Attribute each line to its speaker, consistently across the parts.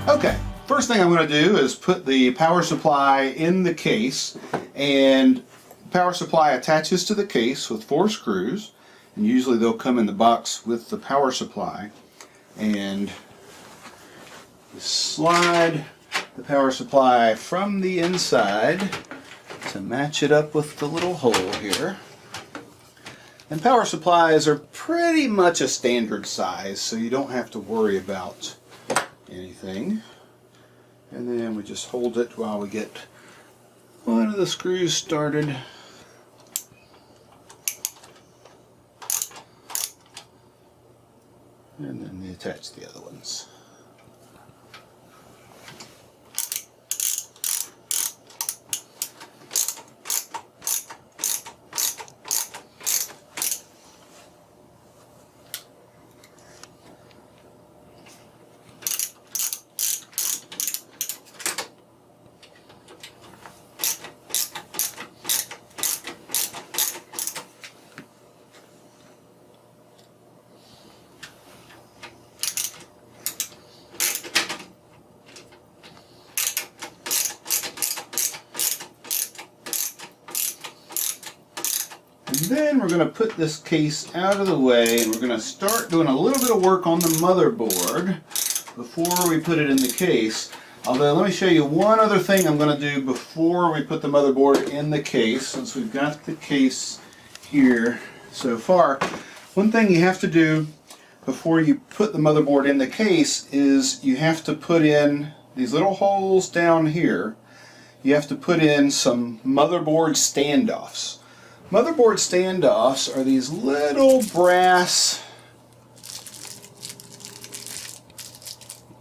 Speaker 1: Okay, first thing I'm going to do is put the power supply in the case, and power supply attaches to the case with 4 screws, and usually they'll come in the box with the power supply. And you slide the power supply from the inside to match it up with the little hole here. And power supplies are pretty much a standard size, so you don't have to worry about anything. And then we just hold it while we get one of the screws started. And then we attach the other ones. And then we're going to put this case out of the way, and we're going to start doing a little bit of work on the motherboard before we put it in the case. Although, let me show you one other thing I'm going to do before we put the motherboard in the case, since we've got the case here so far. One thing you have to do before you put the motherboard in the case is you have to put in these little holes down here. You have to put in some motherboard standoffs. Motherboard standoffs are these little brass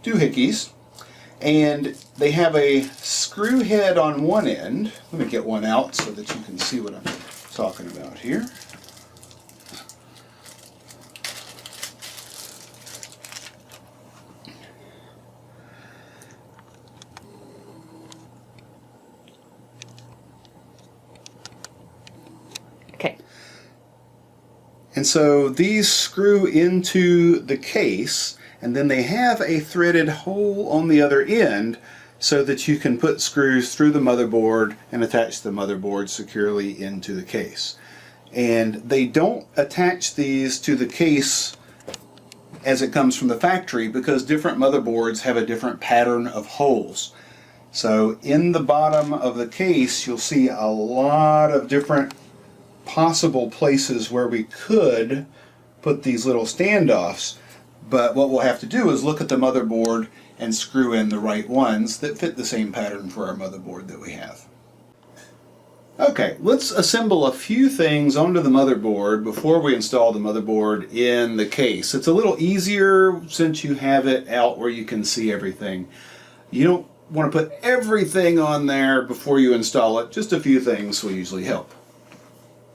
Speaker 1: doohickeys, and they have a screw head on one end. Let me get one out so that you can see what I'm talking about here.
Speaker 2: Okay.
Speaker 1: And so these screw into the case, and then they have a threaded hole on the other end so that you can put screws through the motherboard and attach the motherboard securely into the case. And they don't attach these to the case as it comes from the factory because different motherboards have a different pattern of holes. So in the bottom of the case you'll see a lot of different possible places where we could put these little standoffs, but what we'll have to do is look at the motherboard and screw in the right ones that fit the same pattern for our motherboard that we have. Okay, let's assemble a few things onto the motherboard before we install the motherboard in the case. It's a little easier since you have it out where you can see everything. You don't want to put everything on there before you install it. Just a few things will usually help.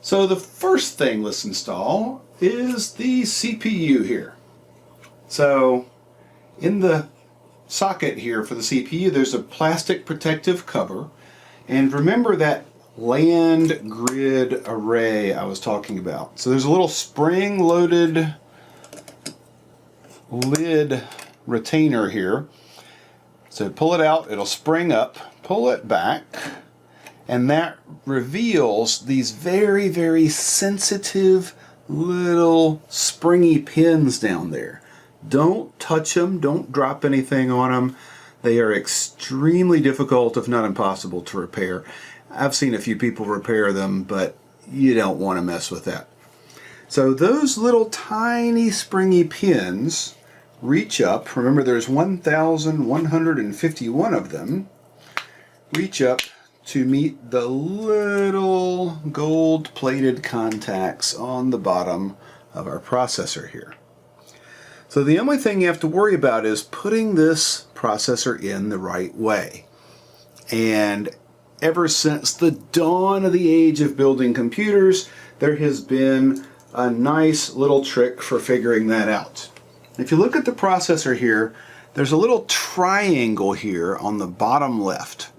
Speaker 1: So the first thing let's install is the CPU here. So in the socket here for the CPU there's a plastic protective cover, and remember that land grid array I was talking about. So there's a little spring loaded lid retainer here. So pull it out, it'll spring up, pull it back, and that reveals these very, very sensitive little springy pins down there. Don't touch them, don't drop anything on them. They are extremely difficult, if not impossible, to repair. I've seen a few people repair them, but you don't want to mess with that. So those little tiny springy pins reach up. Remember there's 1,151 of them. Reach up to meet the little gold-plated contacts on the bottom of our processor here. So the only thing you have to worry about is putting this processor in the right way. And ever since the dawn of the age of building computers, there has been a nice little trick for figuring that out. If you look at the processor here, there's a little triangle here on the bottom left.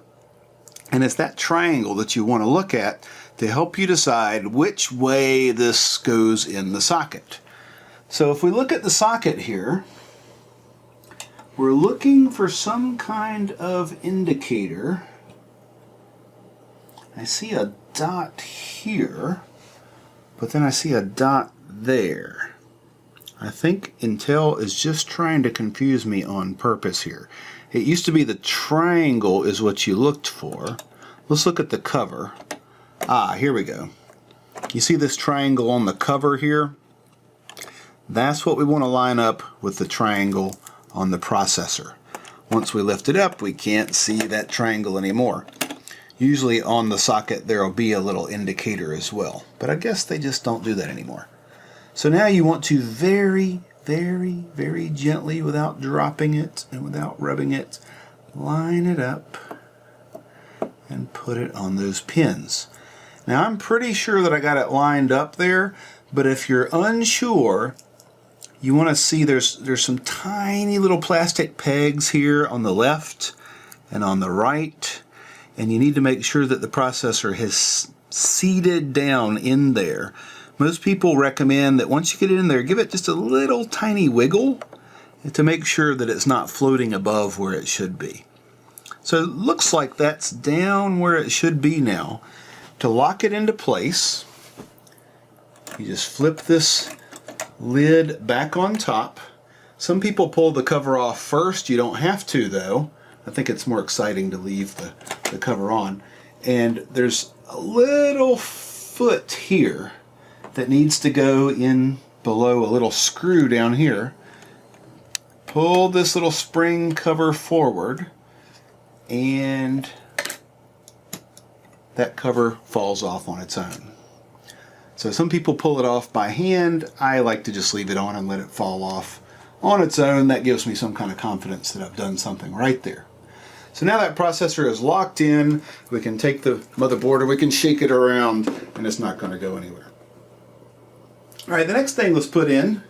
Speaker 1: And it's that triangle that you want to look at to help you decide which way this goes in the socket. So if we look at the socket here, we're looking for some kind of indicator. I see a dot here, but then I see a dot there. I think Intel is just trying to confuse me on purpose here. It used to be the triangle is what you looked for. Let's look at the cover. Ah, here we go. You see this triangle on the cover here? That's what we want to line up with the triangle on the processor. Once we lift it up, we can't see that triangle anymore. Usually on the socket there will be a little indicator as well, but I guess they just don't do that anymore. So now you want to very, very, very gently, without dropping it and without rubbing it, line it up and put it on those pins. Now I'm pretty sure that I got it lined up there, but if you're unsure, you want to see there's some tiny little plastic pegs here on the left and on the right, and you need to make sure that the processor has seated down in there. Most people recommend that once you get it in there, give it just a little tiny wiggle to make sure that it's not floating above where it should be. So it looks like that's down where it should be now. To lock it into place, you just flip this lid back on top. Some people pull the cover off first. You don't have to, though. I think it's more exciting to leave the cover on. And there's a little foot here that needs to go in below a little screw down here. Pull this little spring cover forward, and that cover falls off on its own. So some people pull it off by hand. I like to just leave it on and let it fall off on its own. That gives me some kind of confidence that I've done something right there. So now that processor is locked in, we can take the motherboard or we can shake it around and it's not going to go anywhere. Alright, the next thing let's put in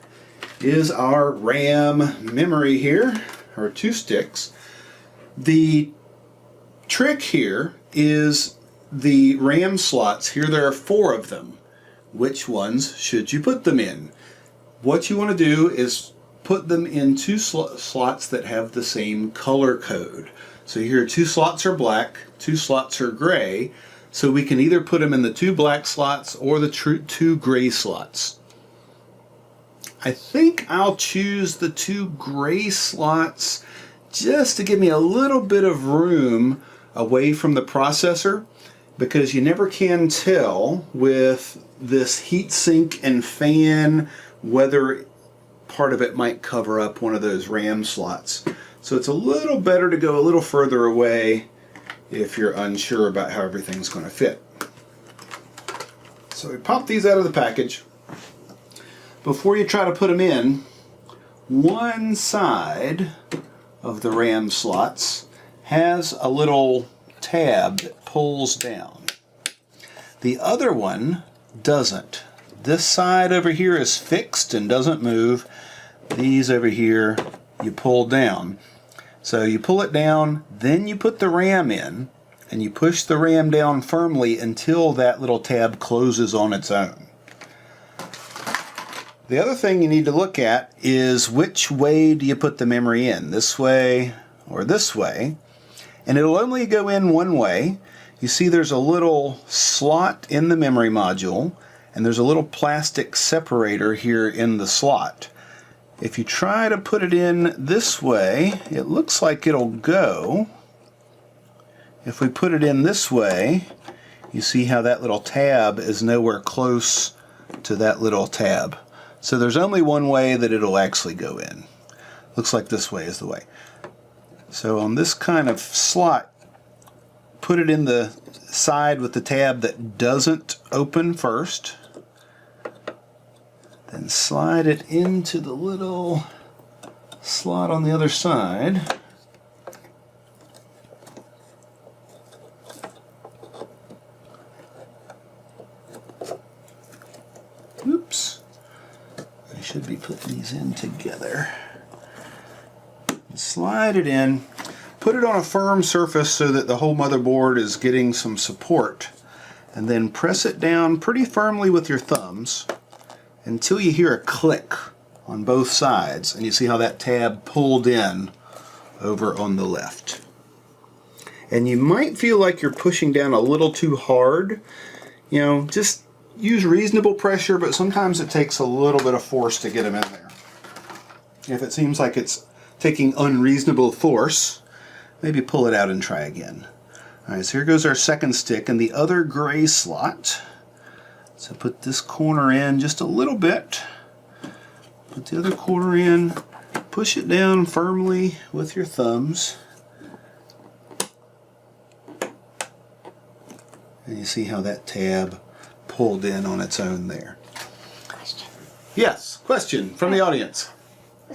Speaker 1: is our RAM memory here, our 2 sticks. The trick here is the RAM slots. Here there are 4 of them. Which ones should you put them in? What you want to do is put them in 2 slots that have the same color code. So here 2 slots are black, 2 slots are gray, so we can either put them in the 2 black slots or the 2 gray slots. I think I'll choose the 2 gray slots just to give me a little bit of room away from the processor, because you never can tell with this heatsink and fan whether part of it might cover up one of those RAM slots. So it's a little better to go a little further away if you're unsure about how everything's going to fit. So we pop these out of the package. Before you try to put them in, one side of the RAM slots has a little tab that pulls down. The other one doesn't. This side over here is fixed and doesn't move. These over here you pull down. So you pull it down, then you put the RAM in, and you push the RAM down firmly until that little tab closes on its own. The other thing you need to look at is which way do you put the memory in, this way or this way, and it'll only go in one way. You see there's a little slot in the memory module, and there's a little plastic separator here in the slot. If you try to put it in this way, it looks like it'll go. If we put it in this way, you see how that little tab is nowhere close to that little tab. So there's only one way that it'll actually go in. Looks like this way is the way. So on this kind of slot, put it in the side with the tab that doesn't open first. Then slide it into the little slot on the other side. Oops. I should be putting these in together. Slide it in. Put it on a firm surface so that the whole motherboard is getting some support. And then press it down pretty firmly with your thumbs until you hear a click on both sides, and you see how that tab pulled in over on the left. And you might feel like you're pushing down a little too hard. You know, just use reasonable pressure, but sometimes it takes a little bit of force to get them in there. If it seems like it's taking unreasonable force, maybe pull it out and try again. Alright, so here goes our second stick in the other gray slot. So put this corner in just a little bit. Put the other corner in. Push it down firmly with your thumbs. And you see how that tab pulled in on its own there.
Speaker 2: Question.
Speaker 1: Yes, question from the audience.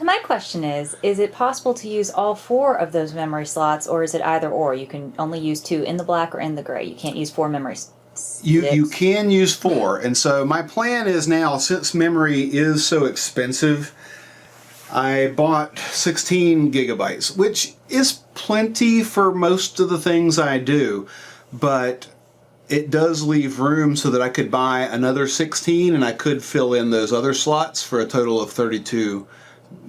Speaker 2: My question is it possible to use all 4 of those memory slots, or is it either or? You can only use 2 in the black or in the gray. You can't use 4 memory sticks.
Speaker 1: You can use 4, and so my plan is now, since memory is so expensive, I bought 16 gigabytes, which is plenty for most of the things I do, but it does leave room so that I could buy another 16 and I could fill in those other slots for a total of 32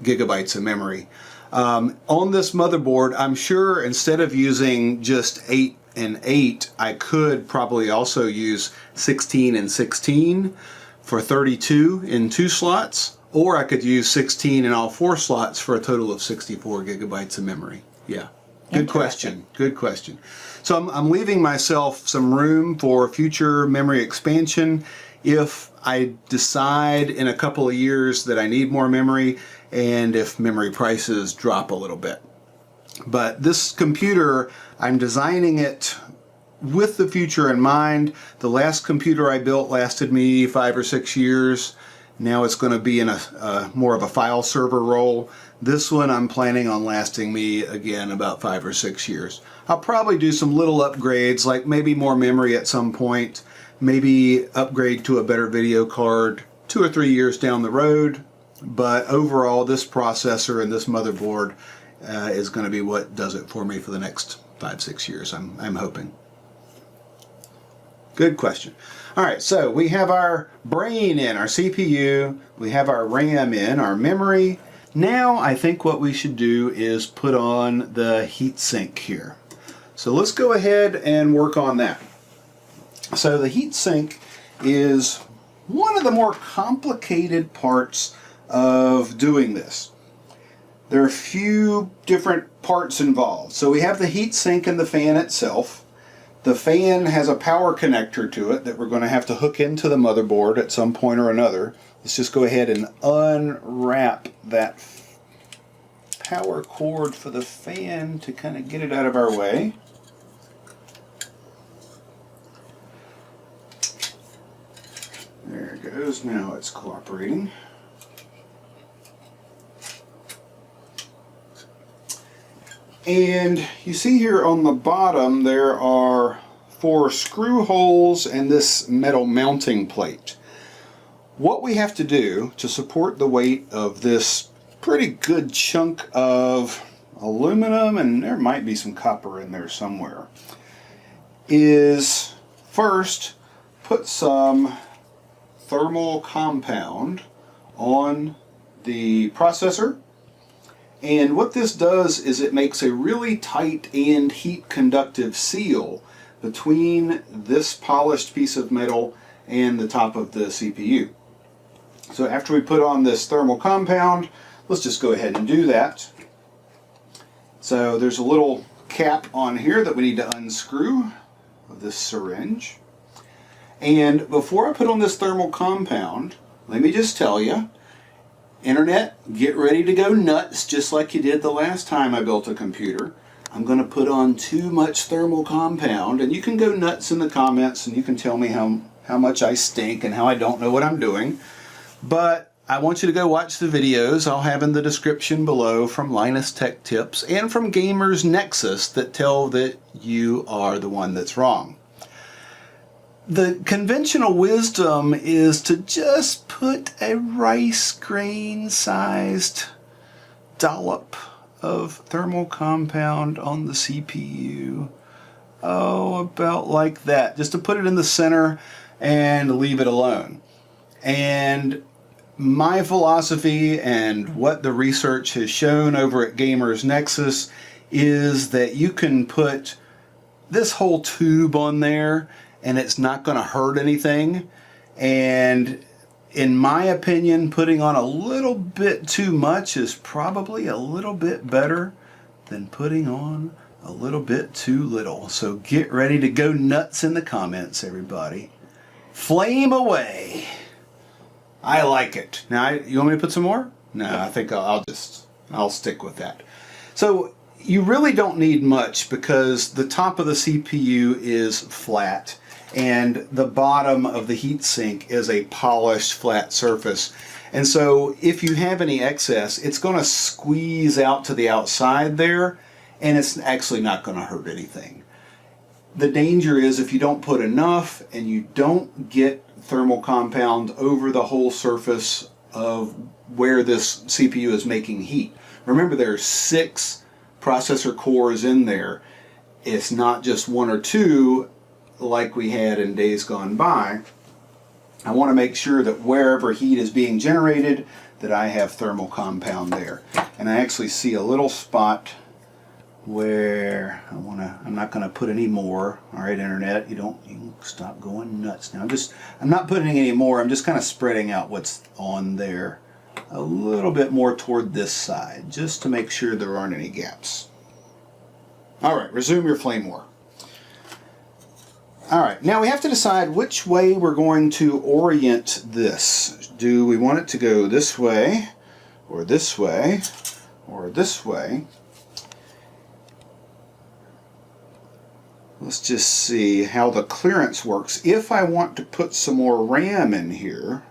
Speaker 1: gigabytes of memory. On this motherboard, I'm sure instead of using just 8 and 8, I could probably also use 16 and 16 for 32 in 2 slots, or I could use 16 in all 4 slots for a total of 64 gigabytes of memory. Yeah, good question, good question. So I'm leaving myself some room for future memory expansion if I decide in a couple of years that I need more memory, and if memory prices drop a little bit. But this computer, I'm designing it with the future in mind. The last computer I built lasted me 5 or 6 years. Now it's going to be in a more of a file server role. This one I'm planning on lasting me again about 5 or 6 years. I'll probably do some little upgrades, like maybe more memory at some point, maybe upgrade to a better video card 2 or 3 years down the road. But overall, this processor and this motherboard is going to be what does it for me for the next 5-6 years, I'm hoping. Good question. All right, so we have our brain in, our CPU, we have our RAM in, our memory. Now I think what we should do is put on the heatsink here. So let's go ahead and work on that. So the heatsink is one of the more complicated parts of doing this. There are a few different parts involved. So we have the heatsink and the fan itself. The fan has a power connector to it that we're going to have to hook into the motherboard at some point or another. Let's just go ahead and unwrap that power cord for the fan to kind of get it out of our way. There it goes. Now it's cooperating. And you see here on the bottom there are 4 screw holes and this metal mounting plate. What we have to do to support the weight of this pretty good chunk of aluminum, and there might be some copper in there somewhere, is first put some thermal compound on the processor. And what this does is it makes a really tight and heat conductive seal between this polished piece of metal and the top of the CPU. So after we put on this thermal compound, let's just go ahead and do that. So there's a little cap on here that we need to unscrew of this syringe. And before I put on this thermal compound, let me just tell you, Internet, get ready to go nuts just like you did the last time I built a computer. I'm going to put on too much thermal compound, and you can go nuts in the comments and you can tell me how much I stink and how I don't know what I'm doing. But I want you to go watch the videos I'll have in the description below from Linus Tech Tips and from Gamers Nexus that tell that you are the one that's wrong. The conventional wisdom is to just put a rice grain sized dollop of thermal compound on the CPU. Oh, about like that. Just to put it in the center and leave it alone. And my philosophy and what the research has shown over at Gamers Nexus is that you can put this whole tube on there and it's not going to hurt anything. And in my opinion, putting on a little bit too much is probably a little bit better than putting on a little bit too little. So get ready to go nuts in the comments, everybody. Flame away. I like it. Now, you want me to put some more? No, I think I'll stick with that. So you really don't need much because the top of the CPU is flat and the bottom of the heatsink is a polished flat surface. And so if you have any excess, it's going to squeeze out to the outside there, and it's actually not going to hurt anything. The danger is if you don't put enough and you don't get thermal compound over the whole surface of where this CPU is making heat. Remember, there are 6 processor cores in there. It's not just 1 or 2 like we had in days gone by. I want to make sure that wherever heat is being generated, that I have thermal compound there. And I actually see a little spot where I'm not going to put any more. All right, internet, you can stop going nuts now. I'm not putting any more. I'm just kind of spreading out what's on there a little bit more toward this side, just to make sure there aren't any gaps. All right, resume your flame war. All right, now we have to decide which way we're going to orient this. Do we want it to go this way, or this way, or this way? Let's just see how the clearance works. If I want to put some more RAM in here,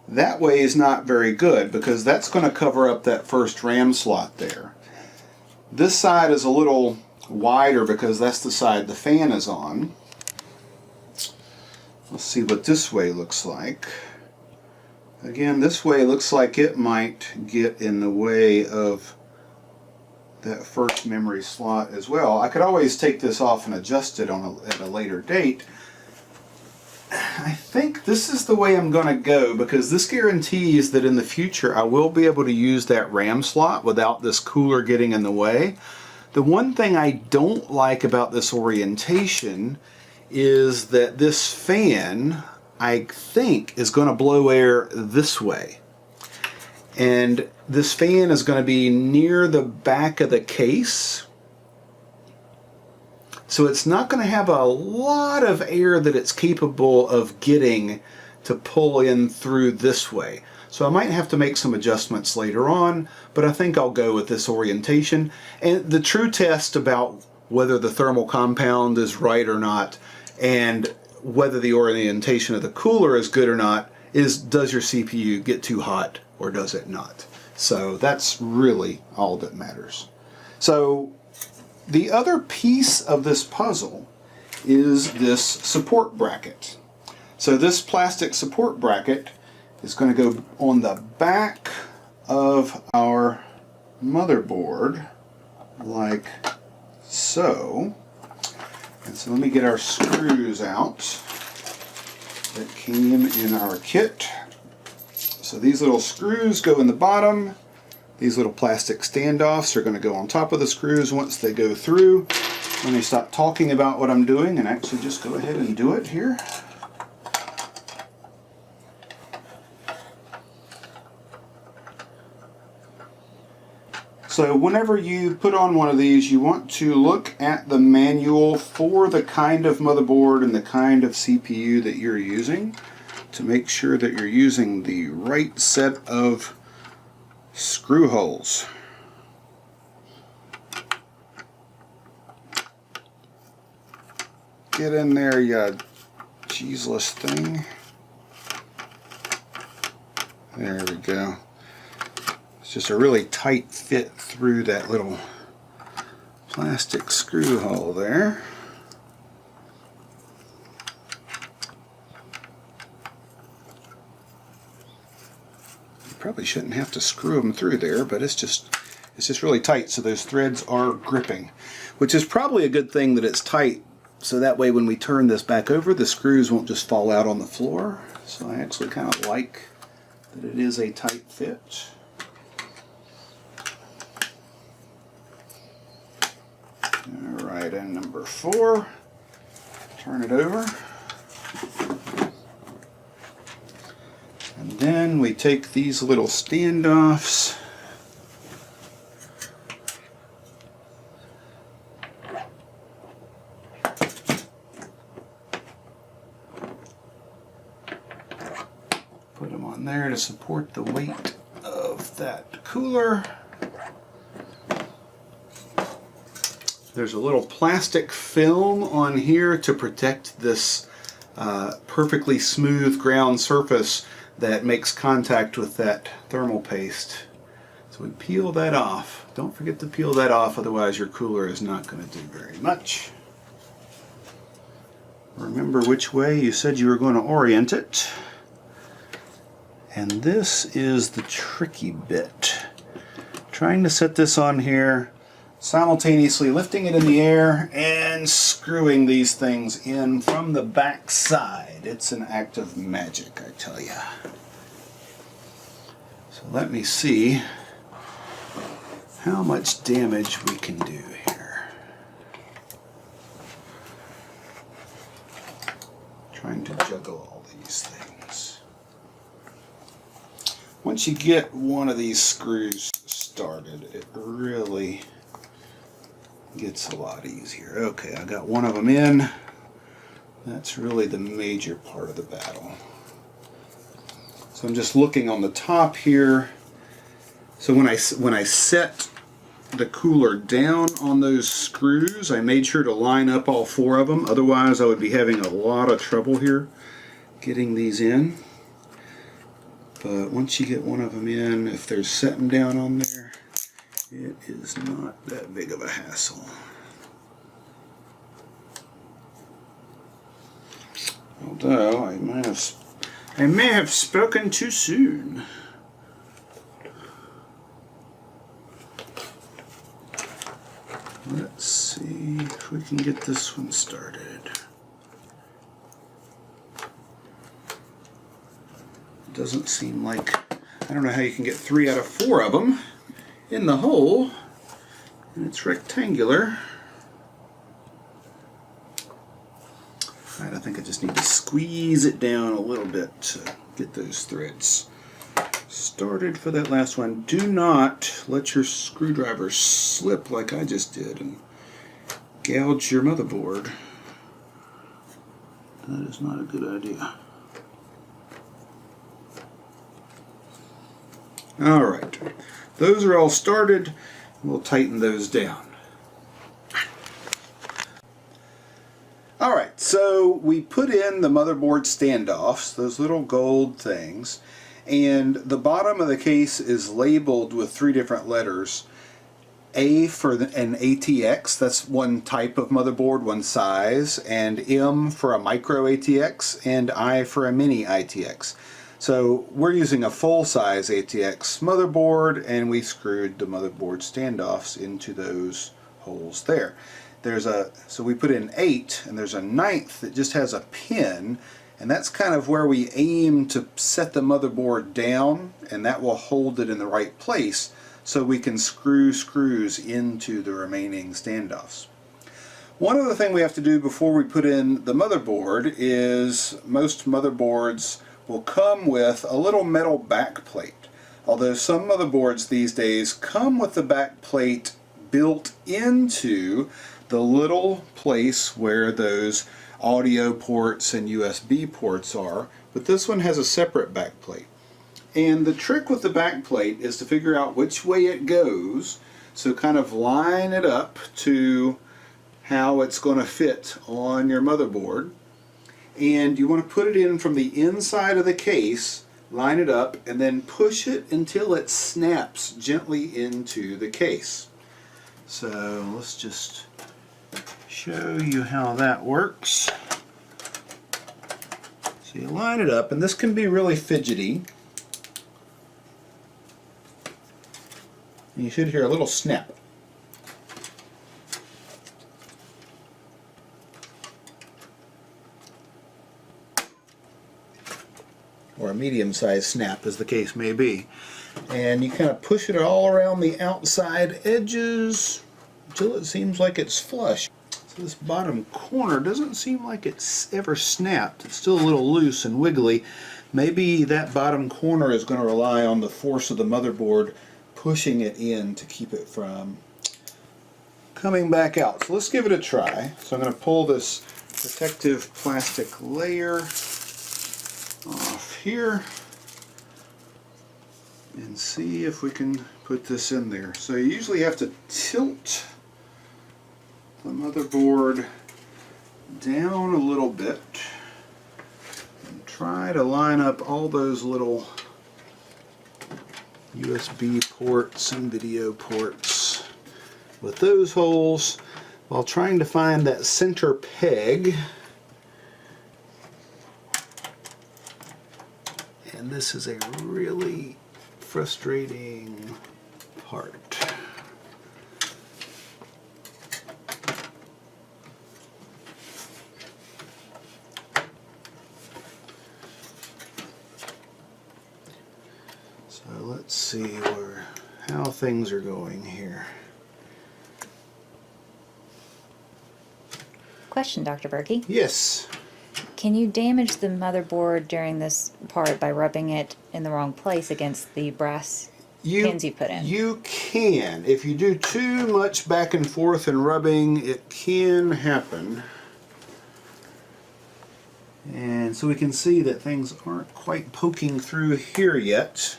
Speaker 1: that way is not very good because that's going to cover up that first RAM slot there. This side is a little wider because that's the side the fan is on. Let's see what this way looks like. Again, this way looks like it might get in the way of that first memory slot as well. I could always take this off and adjust it at a later date. I think this is the way I'm going to go because this guarantees that in the future I will be able to use that RAM slot without this cooler getting in the way. The one thing I don't like about this orientation is that this fan, I think, is going to blow air this way. And this fan is going to be near the back of the case. So it's not going to have a lot of air that it's capable of getting to pull in through this way. So I might have to make some adjustments later on, but I think I'll go with this orientation. And the true test about whether the thermal compound is right or not, and whether the orientation of the cooler is good or not, is does your CPU get too hot or does it not? So that's really all that matters. So the other piece of this puzzle is this support bracket. So this plastic support bracket is going to go on the back of our motherboard like so. And so let me get our screws out that came in our kit. So these little screws go in the bottom. These little plastic standoffs are going to go on top of the screws once they go through. Let me stop talking about what I'm doing and actually just go ahead and do it here. So whenever you put on one of these, you want to look at the manual for the kind of motherboard and the kind of CPU that you're using to make sure that you're using the right set of screw holes. Get in there, you cheeseless thing. There we go. It's just a really tight fit through that little plastic screw hole there. You probably shouldn't have to screw them through there, but it's just really tight, so those threads are gripping, which is probably a good thing that it's tight, so that way when we turn this back over, the screws won't just fall out on the floor. So I actually kind of like that it is a tight fit. it in number 4. Turn it over. And then we take these little standoffs, put them on there to support the weight of that cooler. There's a little plastic film on here to protect this perfectly smooth ground surface that makes contact with that thermal paste. So we peel that off. Don't forget to peel that off, otherwise your cooler is not going to do very much. Remember which way you said you were going to orient it. And this is the tricky bit. Trying to set this on here, simultaneously lifting it in the air and screwing these things in from the back side. It's an act of magic, I tell you. So let me see how much damage we can do here. Trying to juggle all these things. Once you get one of these screws started, it really gets a lot easier. Okay, I got one of them in. That's really the major part of the battle. So I'm just looking on the top here. So when I set the cooler down on those screws, I made sure to line up all 4 of them. Otherwise, I would be having a lot of trouble here getting these in. But once you get one of them in, if they're setting down on there, it is not that big of a hassle. Although I may have spoken too soon. Let's see if we can get this one started. It doesn't seem like, I don't know how you can get 3 out of 4 of them in the hole, and it's rectangular. Alright, I think I just need to squeeze it down a little bit to get those threads started for that last one. Do not let your screwdriver slip like I just did and gouge your motherboard. That is not a good idea. Alright, those are all started. We'll tighten those down. Alright, so we put in the motherboard standoffs, those little gold things, and the bottom of the case is labeled with 3 different letters. A for an ATX, that's one type of motherboard, one size, and M for a micro ATX, and I for a mini ITX. So we're using a full-size ATX motherboard, and we screwed the motherboard standoffs into those holes there. So we put in 8, and there's a 9th that just has a pin, and that's kind of where we aim to set the motherboard down, and that will hold it in the right place so we can screw screws into the remaining standoffs. One other thing we have to do before we put in the motherboard is most motherboards will come with a little metal back plate. Although some motherboards these days come with the back plate built into the little place where those audio ports and USB ports are, but this one has a separate back plate. And the trick with the back plate is to figure out which way it goes, so kind of line it up to how it's going to fit on your motherboard. And you want to put it in from the inside of the case, line it up, and then push it until it snaps gently into the case. So let's just show you how that works. So you line it up, and this can be really fidgety. And you should hear a little snap. Or a medium-sized snap, as the case may be. And you kind of push it all around the outside edges until it seems like it's flush. So this bottom corner doesn't seem like it's ever snapped. It's still a little loose and wiggly. Maybe that bottom corner is going to rely on the force of the motherboard pushing it in to keep it from coming back out. So let's give it a try. So I'm going to pull this protective plastic layer off here and see if we can put this in there. So you usually have to tilt the motherboard down a little bit and try to line up all those little USB ports and video ports with those holes while trying to find that center peg. And this is a really frustrating part. So let's see how things are going here.
Speaker 2: Question, Dr. Berkey.
Speaker 1: Yes.
Speaker 2: Can you damage the motherboard during this part by rubbing it in the wrong place against the brass pins you put in?
Speaker 1: You can. If you do too much back and forth and rubbing, it can happen. And so we can see that things aren't quite poking through here yet.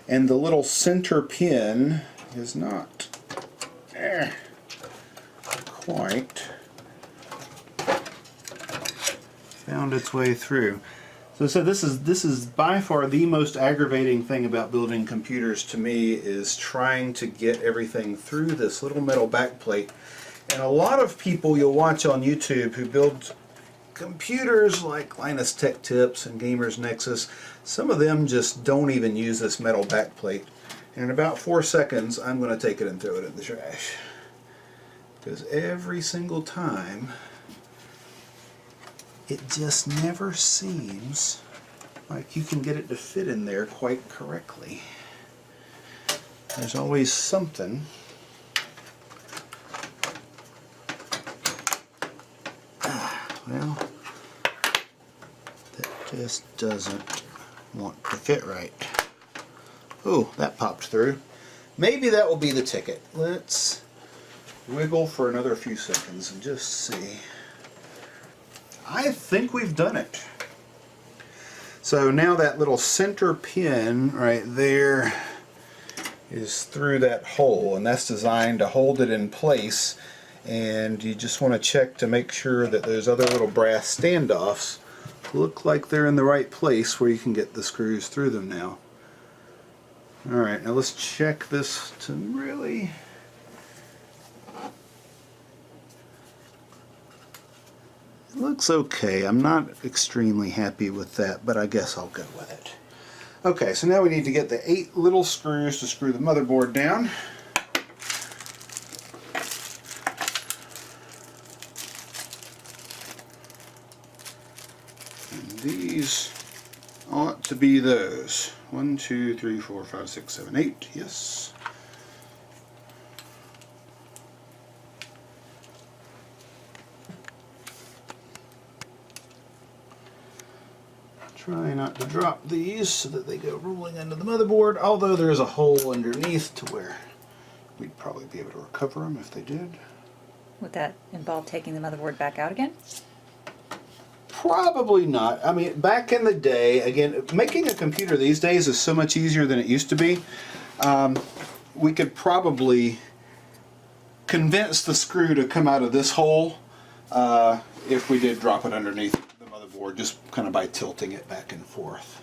Speaker 1: And the little center pin is not quite found its way through. So this is by far the most aggravating thing about building computers to me, is trying to get everything through this little metal backplate. And a lot of people you'll watch on YouTube who build computers like Linus Tech Tips and Gamers Nexus, some of them just don't even use this metal backplate. And in about 4 seconds I'm going to take it and throw it in the trash. Because every single time it just never seems like you can get it to fit in there quite correctly. There's always something well, that just doesn't want to fit right. Oh, that popped through. Maybe that will be the ticket. Let's wiggle for another few seconds and just see. I think we've done it. So now that little center pin right there is through that hole, and that's designed to hold it in place. And you just want to check to make sure that those other little brass standoffs look like they're in the right place where you can get the screws through them now. Alright, now let's check this to really... It looks okay. I'm not extremely happy with that, but I guess I'll go with it. Okay, so now we need to get the 8 little screws to screw the motherboard down. And these ought to be those. 1, 2, 3, 4, 5, 6, 7, 8. Yes. Try not to drop these so that they go rolling under the motherboard, although there is a hole underneath to where we'd probably be able to recover them if they did.
Speaker 2: Would that involve taking the motherboard back out again?
Speaker 1: Probably not. I mean, back in the day, again, making a computer these days is so much easier than it used to be. We could probably convince the screw to come out of this hole if we did drop it underneath the motherboard, just kind of by tilting it back and forth.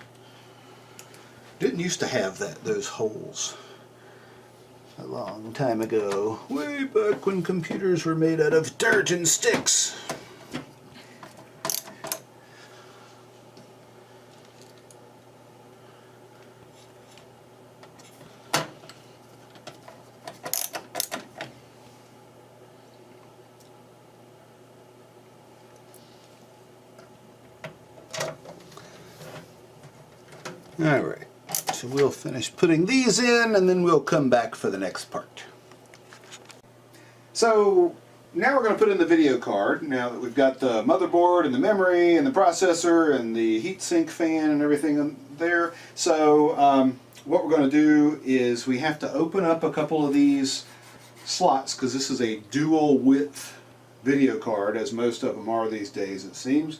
Speaker 1: Didn't used to have those holes a long time ago, way back when computers were made out of dirt and sticks. Alright, so we'll finish putting these in and then we'll come back for the next part. So now we're going to put in the video card. Now that we've got the motherboard and the memory and the processor and the heatsink fan and everything in there. So what we're going to do is we have to open up a couple of these slots, because this is a dual width video card, as most of them are these days, it seems.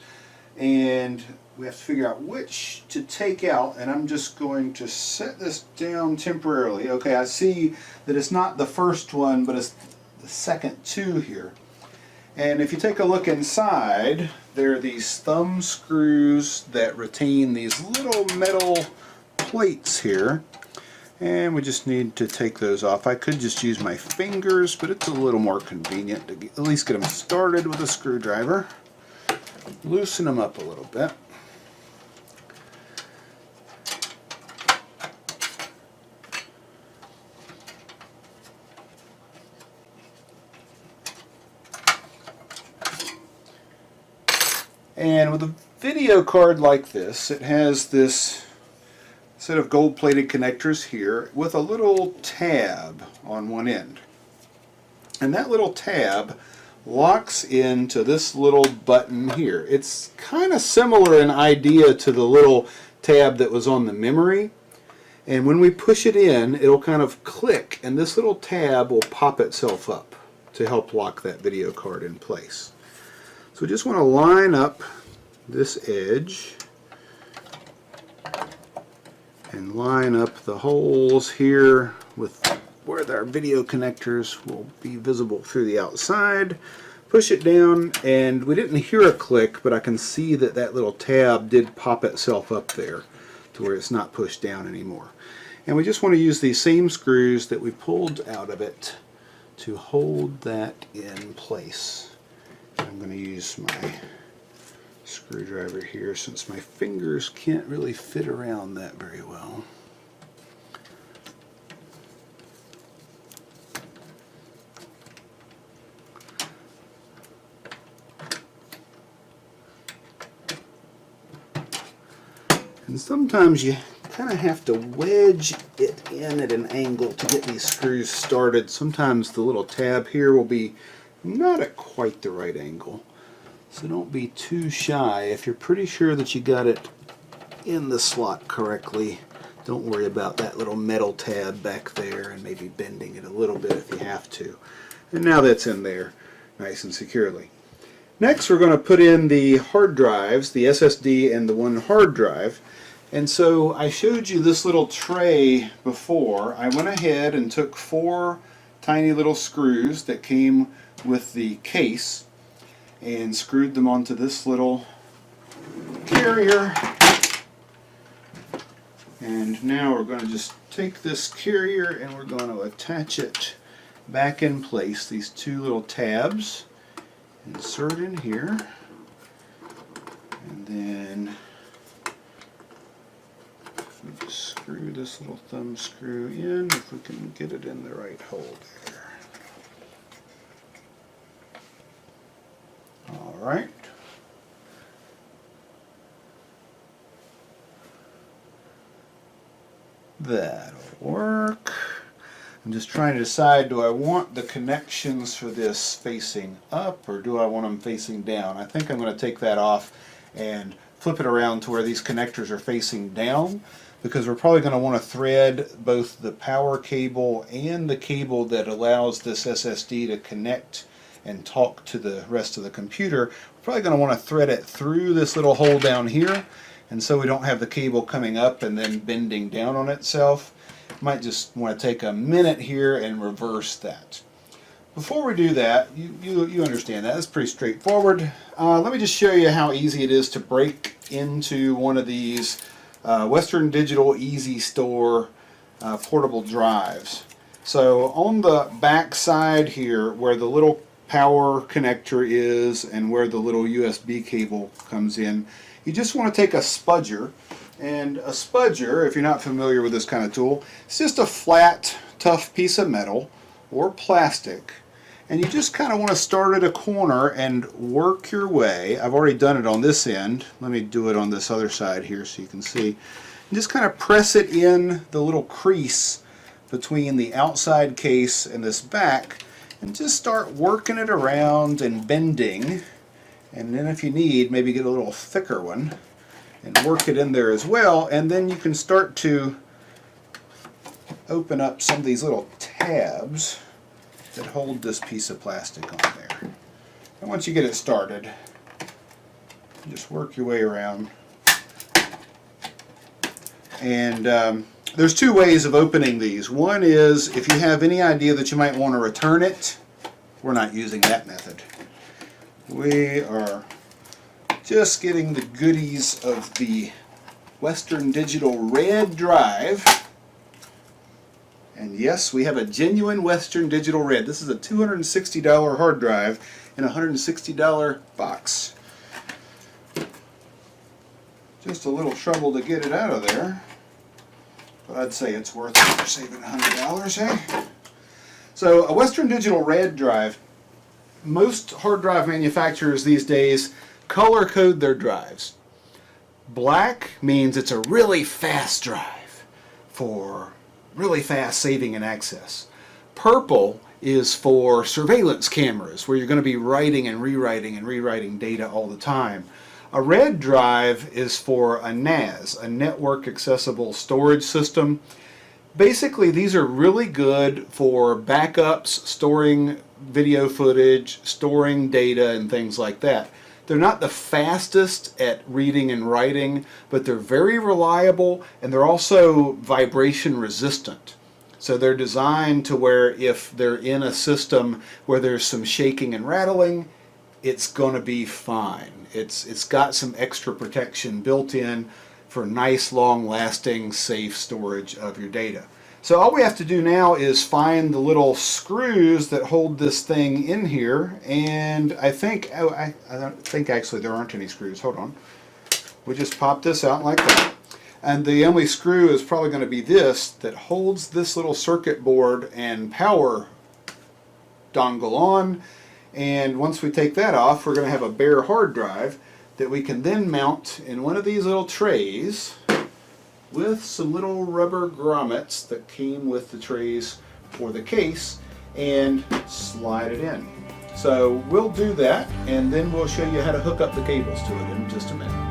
Speaker 1: And we have to figure out which to take out, and I'm just going to set this down temporarily. Okay, I see that it's not the first one, but it's the second two here. And if you take a look inside, there are these thumb screws that retain these little metal plates here. And we just need to take those off. I could just use my fingers, but it's a little more convenient to at least get them started with a screwdriver. Loosen them up a little bit. And with a video card like this, it has this set of gold-plated connectors here with a little tab on one end. And that little tab locks into this little button here. It's kind of similar in idea to the little tab that was on the memory. And when we push it in, it'll kind of click, and this little tab will pop itself up to help lock that video card in place. So we just want to line up this edge and line up the holes here with where our video connectors will be visible through the outside. Push it down, and we didn't hear a click, but I can see that that little tab did pop itself up there to where it's not pushed down anymore. And we just want to use these same screws that we pulled out of it to hold that in place. I'm going to use my screwdriver here since my fingers can't really fit around that very well. And sometimes you kind of have to wedge it in at an angle to get these screws started. Sometimes the little tab here will be not at quite the right angle. So don't be too shy. If you're pretty sure that you got it in the slot correctly, don't worry about that little metal tab back there and maybe bending it a little bit if you have to. And now that's in there nice and securely. Next we're going to put in the hard drives, the SSD and the one hard drive. And so I showed you this little tray before. I went ahead and took 4 tiny little screws that came with the case and screwed them onto this little carrier. And now we're going to just take this carrier and we're going to attach it back in place. These 2 little tabs, insert in here, and then we just screw this little thumb screw in, if we can get it in the right hole there. Alright. That'll work. I'm just trying to decide, do I want the connections for this facing up or do I want them facing down? I think I'm going to take that off and flip it around to where these connectors are facing down, because we're probably going to want to thread both the power cable and the cable that allows this SSD to connect and talk to the rest of the computer. We're probably going to want to thread it through this little hole down here, and so we don't have the cable coming up and then bending down on itself. Might just want to take a minute here and reverse that. Before we do that, you understand that. It's pretty straightforward. Let me just show you how easy it is to break into one of these Western Digital EasyStore portable drives. So on the back side here, where the little power connector is and where the little USB cable comes in, you just want to take a spudger. And a spudger, if you're not familiar with this kind of tool, it's just a flat, tough piece of metal or plastic. And you just kind of want to start at a corner and work your way. I've already done it on this end. Let me do it on this other side here so you can see. And just kind of press it in the little crease between the outside case and this back, and just start working it around and bending. And then if you need, maybe get a little thicker one and work it in there as well. And then you can start to open up some of these little tabs that hold this piece of plastic on there. And once you get it started, just work your way around. And there's two ways of opening these. One is if you have any idea that you might want to return it, we're not using that method. We are just getting the goodies of the Western Digital Red drive. And yes, we have a genuine Western Digital Red. This is a $260 hard drive in a $160 box. Just a little trouble to get it out of there, but I'd say it's worth it for saving $100, eh? So a Western Digital Red drive, most hard drive manufacturers these days color code their drives. Black means it's a really fast drive for really fast saving and access. Purple is for surveillance cameras where you're going to be writing and rewriting data all the time. A red drive is for a NAS, a Network Accessible Storage System. Basically, these are really good for backups, storing video footage, storing data, and things like that. They're not the fastest at reading and writing, but they're very reliable, and they're also vibration resistant. So they're designed to where if they're in a system where there's some shaking and rattling, it's going to be fine. It's got some extra protection built in for nice, long-lasting, safe storage of your data. So all we have to do now is find the little screws that hold this thing in here, and I think, I don't think actually there aren't any screws. Hold on. We just pop this out like that. And the only screw is probably going to be this that holds this little circuit board and power dongle on. And once we take that off, we're going to have a bare hard drive that we can then mount in one of these little trays with some little rubber grommets that came with the trays for the case, and slide it in. So we'll do that, and then we'll show you how to hook up the cables to it in just a minute.